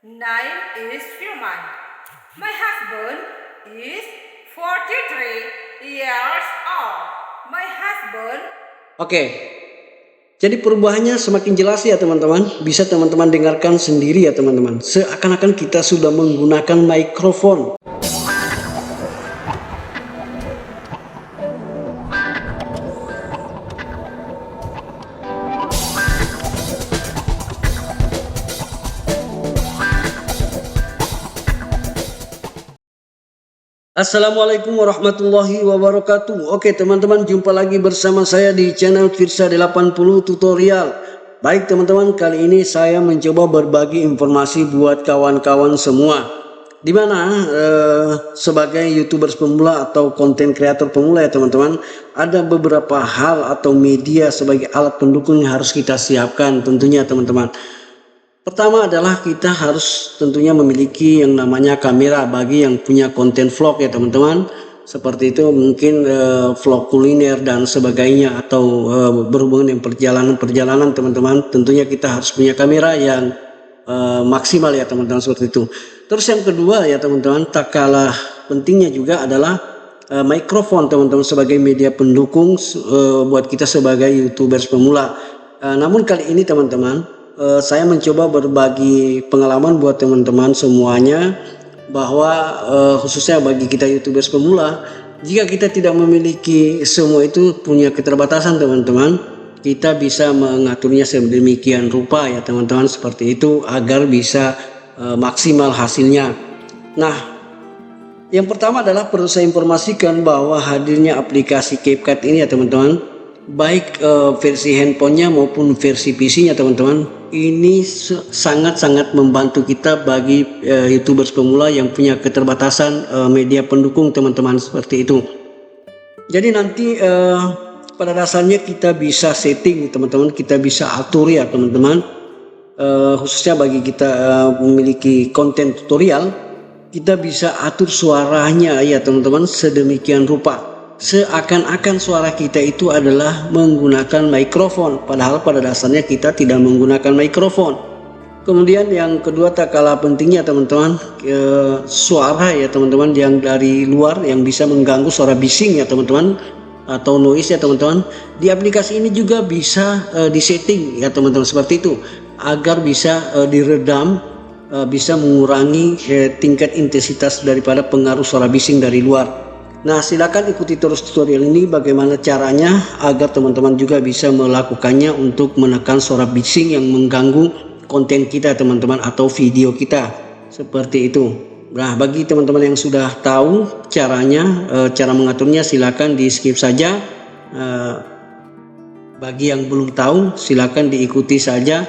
name is Firman. My husband is 43 years old. My husband. Oke, jadi perubahannya semakin jelas ya teman-teman. Bisa teman-teman dengarkan sendiri ya teman-teman. Seakan-akan kita sudah menggunakan mikrofon. Assalamualaikum warahmatullahi wabarakatuh. Oke teman-teman, jumpa lagi bersama saya di channel Firsa 80 Tutorial. Baik teman-teman, kali ini saya mencoba berbagi informasi buat kawan-kawan semua. Dimana sebagai YouTubers pemula atau konten kreator pemula ya teman-teman, ada beberapa hal atau media sebagai alat pendukung yang harus kita siapkan tentunya teman-teman. Pertama adalah kita harus tentunya memiliki yang namanya kamera bagi yang punya konten vlog ya teman-teman. Seperti itu mungkin vlog kuliner dan sebagainya atau berhubungan dengan perjalanan teman-teman. Tentunya kita harus punya kamera yang maksimal ya teman-teman, seperti itu. Terus yang kedua ya teman-teman, tak kalah pentingnya juga adalah mikrofon teman-teman sebagai media pendukung buat kita sebagai YouTubers pemula. Namun kali ini teman-teman, saya mencoba berbagi pengalaman buat teman-teman semuanya bahwa khususnya bagi kita YouTubers pemula, jika kita tidak memiliki semua itu punya keterbatasan teman-teman, kita bisa mengaturnya sedemikian rupa ya teman-teman, seperti itu agar bisa maksimal hasilnya. Nah, yang pertama adalah perlu saya informasikan bahwa hadirnya aplikasi CapCut ini ya teman-teman, baik versi handphonenya maupun versi PC-nya teman-teman, ini sangat-sangat membantu kita bagi YouTubers pemula yang punya keterbatasan media pendukung teman-teman, seperti itu. Jadi nanti pada dasarnya kita bisa setting teman-teman, kita bisa atur ya teman-teman, khususnya bagi kita memiliki konten tutorial, kita bisa atur suaranya ya teman-teman sedemikian rupa, seakan-akan suara kita itu adalah menggunakan mikrofon, padahal pada dasarnya kita tidak menggunakan mikrofon. Kemudian yang kedua tak kalah pentingnya teman-teman, suara ya teman-teman yang dari luar yang bisa mengganggu, suara bising ya teman-teman atau noise ya teman-teman, di aplikasi ini juga bisa disetting ya teman-teman, seperti itu agar bisa diredam, bisa mengurangi tingkat intensitas daripada pengaruh suara bising dari luar. Nah, silakan ikuti terus tutorial ini bagaimana caranya agar teman-teman juga bisa melakukannya untuk menekan suara bising yang mengganggu konten kita teman-teman atau video kita, seperti itu. Nah, bagi teman-teman yang sudah tahu caranya, cara mengaturnya, silakan di skip saja. Bagi yang belum tahu, silakan diikuti saja,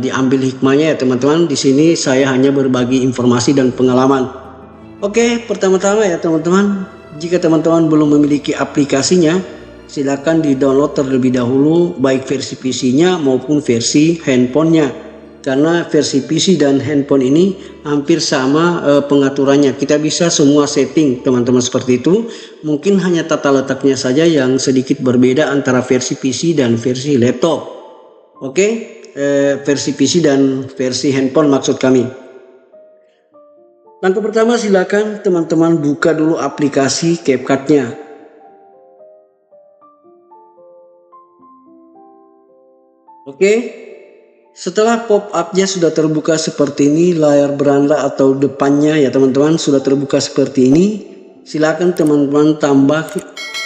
diambil hikmahnya ya teman-teman. Di sini saya hanya berbagi informasi dan pengalaman. Oke, pertama-tama ya teman-teman, jika teman-teman belum memiliki aplikasinya, silakan di-download terlebih dahulu baik versi PC-nya maupun versi handphonenya. Karena versi PC dan handphone ini hampir sama pengaturannya. Kita bisa semua setting teman-teman, seperti itu. Mungkin hanya tata letaknya saja yang sedikit berbeda antara versi PC dan versi laptop. Oke, versi PC dan versi handphone maksud kami. Langkah pertama, silakan teman-teman buka dulu aplikasi CapCut-nya. Oke, setelah pop-up-nya sudah terbuka seperti ini, layar beranda atau depannya ya teman-teman sudah terbuka seperti ini. Silakan teman-teman tambah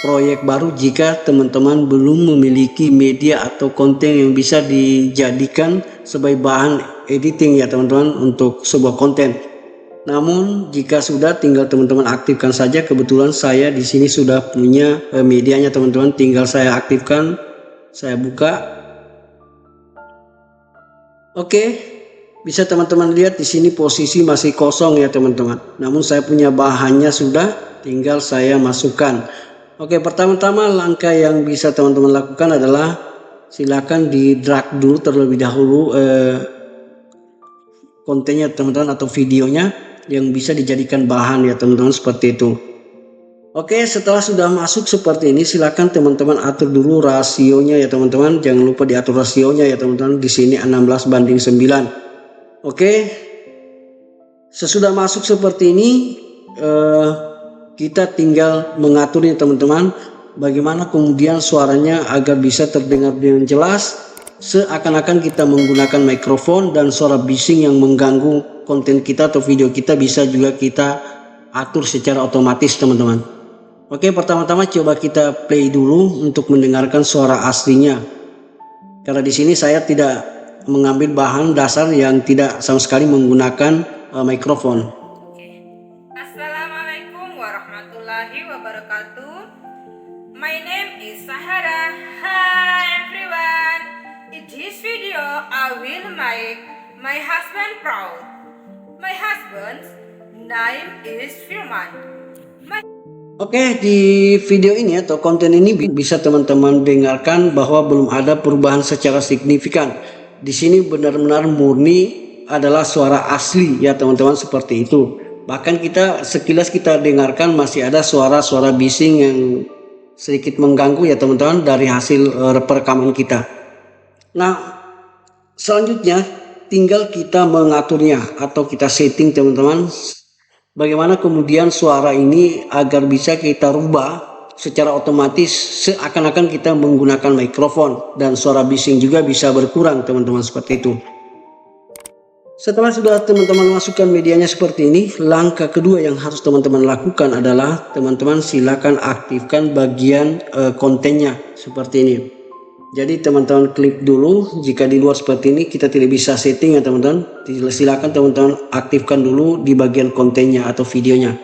proyek baru jika teman-teman belum memiliki media atau konten yang bisa dijadikan sebagai bahan editing ya teman-teman untuk sebuah konten. Namun jika sudah, tinggal teman-teman aktifkan saja. Kebetulan saya di sini sudah punya medianya teman-teman, tinggal saya aktifkan, saya buka. Oke, bisa teman-teman lihat di sini posisi masih kosong ya teman-teman. Namun saya punya bahannya sudah, tinggal saya masukkan. Oke, pertama-tama langkah yang bisa teman-teman lakukan adalah silakan di drag dulu terlebih dahulu kontennya teman-teman atau videonya yang bisa dijadikan bahan ya teman-teman, seperti itu. Oke, setelah sudah masuk seperti ini, silakan teman-teman atur dulu rasionya ya teman-teman. Jangan lupa diatur rasionya ya teman-teman. Di sini 16:9. Oke, Sesudah masuk seperti ini, kita tinggal mengaturnya teman-teman, bagaimana kemudian suaranya agar bisa terdengar dengan jelas, seakan-akan kita menggunakan mikrofon, dan suara bising yang mengganggu konten kita atau video kita bisa juga kita atur secara otomatis teman-teman. Oke, pertama-tama coba kita play dulu untuk mendengarkan suara aslinya. Karena di sini saya tidak mengambil bahan dasar yang tidak sama sekali menggunakan mikrofon. Assalamualaikum warahmatullahi wabarakatuh. My name is Sahara. Hi everyone. In this video, I will make my husband proud. My husband's name is Firman. Oke, di video ini atau konten ini bisa teman-teman dengarkan bahwa belum ada perubahan secara signifikan. Di sini benar-benar murni adalah suara asli ya teman-teman, seperti itu. Bahkan sekilas kita dengarkan masih ada suara-suara bising yang sedikit mengganggu ya teman-teman dari hasil rekaman kita. Nah, selanjutnya tinggal kita mengaturnya atau kita setting teman-teman. Bagaimana kemudian suara ini agar bisa kita rubah secara otomatis seakan-akan kita menggunakan mikrofon, dan suara bising juga bisa berkurang teman-teman, seperti itu. Setelah sudah teman-teman masukkan medianya seperti ini, langkah kedua yang harus teman-teman lakukan adalah teman-teman silakan aktifkan bagian kontennya seperti ini. Jadi teman-teman klik dulu, jika di luar seperti ini kita tidak bisa setting ya teman-teman, silakan teman-teman aktifkan dulu di bagian kontennya atau videonya.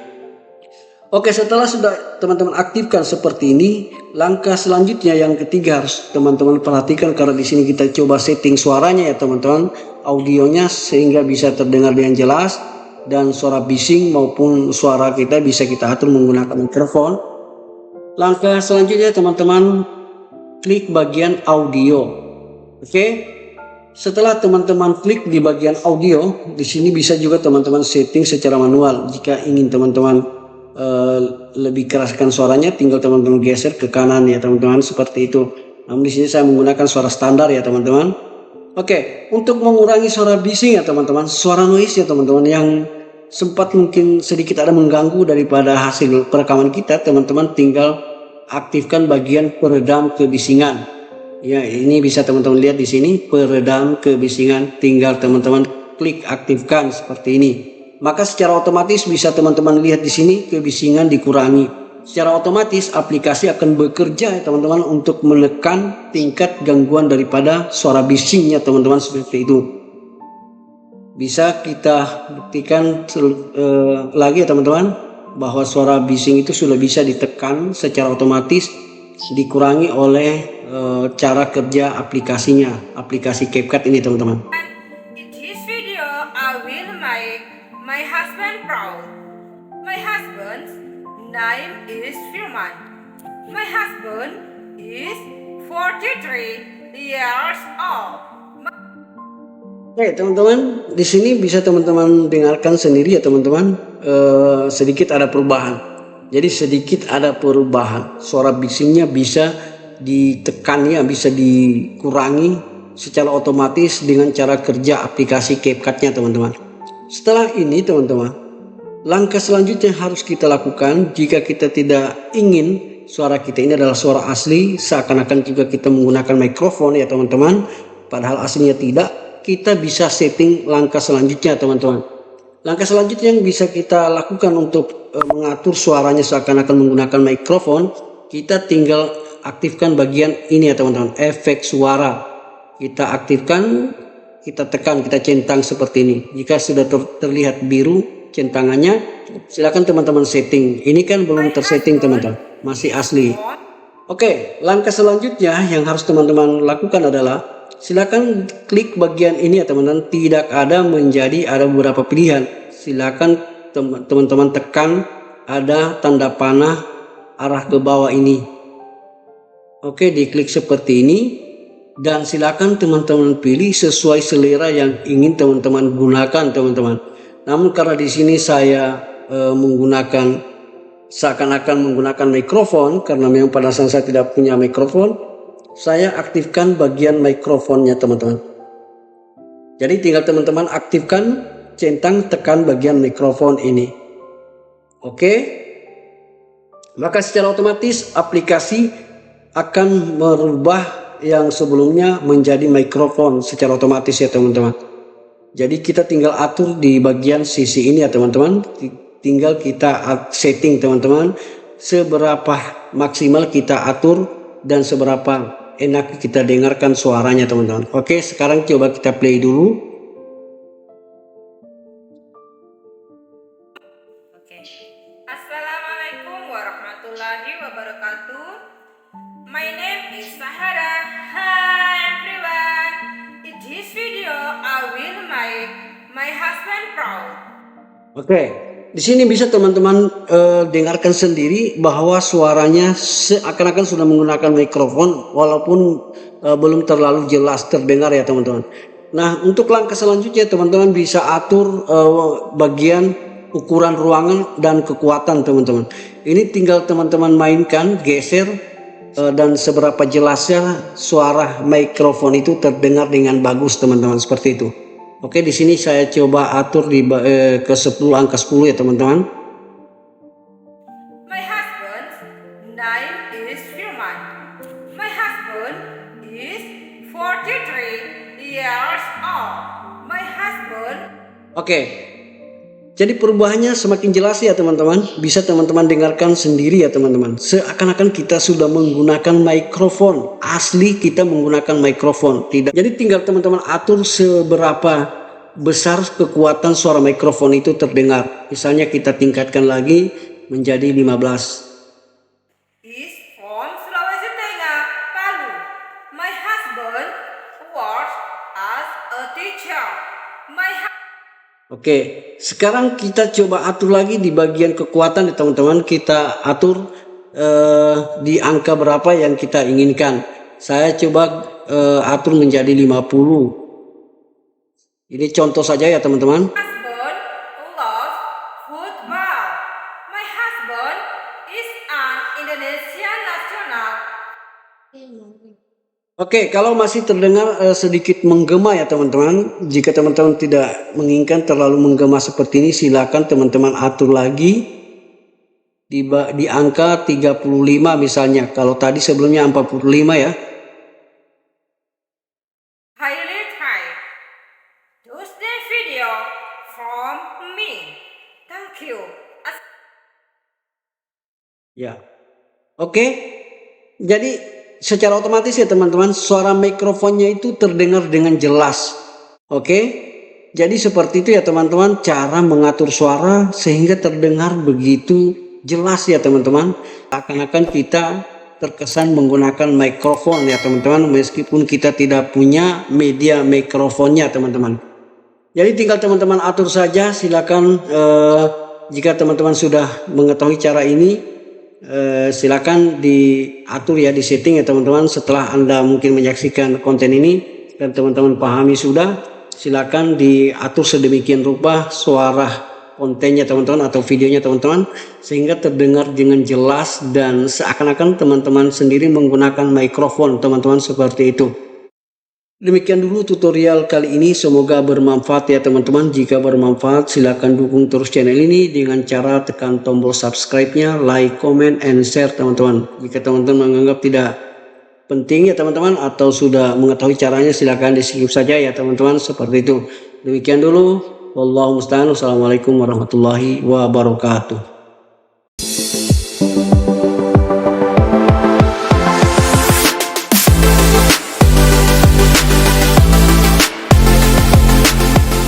Oke, setelah sudah teman-teman aktifkan seperti ini, langkah selanjutnya yang ketiga harus teman-teman perhatikan, karena di sini kita coba setting suaranya ya teman-teman, audionya sehingga bisa terdengar dengan jelas, dan suara bising maupun suara kita bisa kita atur menggunakan mikrofon. Langkah selanjutnya teman-teman klik bagian audio. Oke. Setelah teman-teman klik di bagian audio, di sini bisa juga teman-teman setting secara manual. Jika ingin teman-teman lebih keraskan suaranya, tinggal teman-teman geser ke kanan ya teman-teman, seperti itu. Namun di sini saya menggunakan suara standar ya teman-teman. Oke, untuk mengurangi suara bising ya teman-teman, suara noise ya teman-teman yang sempat mungkin sedikit ada mengganggu daripada hasil perekaman kita, teman-teman tinggal aktifkan bagian peredam kebisingan. Ya, ini bisa teman-teman lihat di sini, peredam kebisingan. Tinggal teman-teman klik aktifkan seperti ini. Maka secara otomatis bisa teman-teman lihat di sini kebisingan dikurangi. Secara otomatis aplikasi akan bekerja ya teman-teman untuk menekan tingkat gangguan daripada suara bisingnya teman-teman, seperti itu. Bisa kita buktikan lagi ya teman-teman, bahwa suara bising itu sudah bisa ditekan secara otomatis, dikurangi oleh cara kerja aplikasinya, aplikasi CapCut ini teman-teman. In this video, I will make my husband proud. My husband's name is Firman. My husband is 43 years old. Oke teman-teman, di sini bisa teman-teman dengarkan sendiri ya teman-teman, sedikit ada perubahan. Jadi sedikit ada perubahan, suara bisingnya bisa ditekan ya, bisa dikurangi secara otomatis dengan cara kerja aplikasi CapCut-nya teman-teman. Setelah ini teman-teman, langkah selanjutnya yang harus kita lakukan jika kita tidak ingin suara kita ini adalah suara asli, seakan-akan juga kita menggunakan mikrofon ya teman-teman, padahal aslinya tidak. Kita bisa setting langkah selanjutnya teman-teman. Langkah selanjutnya yang bisa kita lakukan untuk mengatur suaranya seakan-akan menggunakan mikrofon, kita tinggal aktifkan bagian ini ya teman-teman, efek suara. Kita aktifkan, kita tekan, kita centang seperti ini. Jika sudah terlihat biru centangannya, silakan teman-teman setting. Ini kan belum tersetting teman-teman, masih asli. Oke, langkah selanjutnya yang harus teman-teman lakukan adalah silakan klik bagian ini ya teman-teman. Tidak ada beberapa pilihan. Silakan teman-teman tekan ada tanda panah arah ke bawah ini. Oke, diklik seperti ini dan silakan teman-teman pilih sesuai selera yang ingin teman-teman gunakan teman-teman. Namun karena di sini saya seakan-akan menggunakan mikrofon, karena memang pada saat saya tidak punya mikrofon, saya aktifkan bagian mikrofonnya teman-teman. Jadi tinggal teman-teman aktifkan centang tekan bagian mikrofon ini. Oke, maka secara otomatis aplikasi akan merubah yang sebelumnya menjadi mikrofon secara otomatis ya teman-teman. Jadi kita tinggal atur di bagian sisi ini ya teman-teman. Tinggal kita setting teman-teman, seberapa maksimal kita atur dan seberapa enak kita dengarkan suaranya teman-teman. Oke, sekarang coba kita play dulu. Assalamualaikum warahmatullahi wabarakatuh. My name is Sahara. Hi everyone. In this video I will make my husband proud. Oke, di sini bisa teman-teman dengarkan sendiri bahwa suaranya seakan-akan sudah menggunakan mikrofon walaupun belum terlalu jelas terdengar ya teman-teman. Nah, untuk langkah selanjutnya teman-teman bisa atur bagian ukuran ruangan dan kekuatan teman-teman. Ini tinggal teman-teman mainkan, geser dan seberapa jelasnya suara mikrofon itu terdengar dengan bagus teman-teman, seperti itu. Oke, di sini saya coba atur di ke 10 angka 10 ya teman-teman. My husband's name is Firman. My husband is 43 years old. My husband. Oke. Jadi perubahannya semakin jelas ya teman-teman. Bisa teman-teman dengarkan sendiri ya teman-teman. Seakan-akan kita sudah menggunakan mikrofon. Asli kita menggunakan mikrofon. Tidak. Jadi tinggal teman-teman atur seberapa besar kekuatan suara mikrofon itu terdengar. Misalnya kita tingkatkan lagi menjadi 15. Is from Sulawesi Tengah, Palu. My husband works as a teacher. Oke, sekarang kita coba atur lagi di bagian kekuatan ya teman-teman. Kita atur di angka berapa yang kita inginkan. Saya coba atur menjadi 50. Ini contoh saja ya teman-teman. My husband loves football. My husband is an Indonesian national. Oke, kalau masih terdengar sedikit menggema ya teman-teman. Jika teman-teman tidak menginginkan terlalu menggema seperti ini, silakan teman-teman atur lagi di angka 35 misalnya. Kalau tadi sebelumnya 45 ya. Highlight high. Just the video from me. Thank you. Ya. Oke. Jadi secara otomatis ya teman-teman, suara mikrofonnya itu terdengar dengan jelas. Oke, jadi seperti itu ya teman-teman, cara mengatur suara sehingga terdengar begitu jelas ya teman-teman. Akan-akan kita terkesan menggunakan mikrofon ya teman-teman, meskipun kita tidak punya media mikrofonnya teman-teman. Jadi tinggal teman-teman atur saja. Silakan jika teman-teman sudah mengetahui cara ini, silakan diatur ya, di setting ya teman-teman. Setelah Anda mungkin menyaksikan konten ini dan teman-teman pahami sudah, silakan diatur sedemikian rupa suara kontennya teman-teman atau videonya teman-teman, sehingga terdengar dengan jelas dan seakan-akan teman-teman sendiri menggunakan mikrofon teman-teman, seperti itu. Demikian dulu tutorial kali ini, semoga bermanfaat ya teman-teman. Jika bermanfaat, silakan dukung terus channel ini dengan cara tekan tombol subscribe-nya, like, comment, and share teman-teman. Jika teman-teman menganggap tidak penting ya teman-teman, atau sudah mengetahui caranya, silakan di skip saja ya teman-teman, seperti itu. Demikian dulu, wallahu musta'an. Wassalamualaikum warahmatullahi wabarakatuh.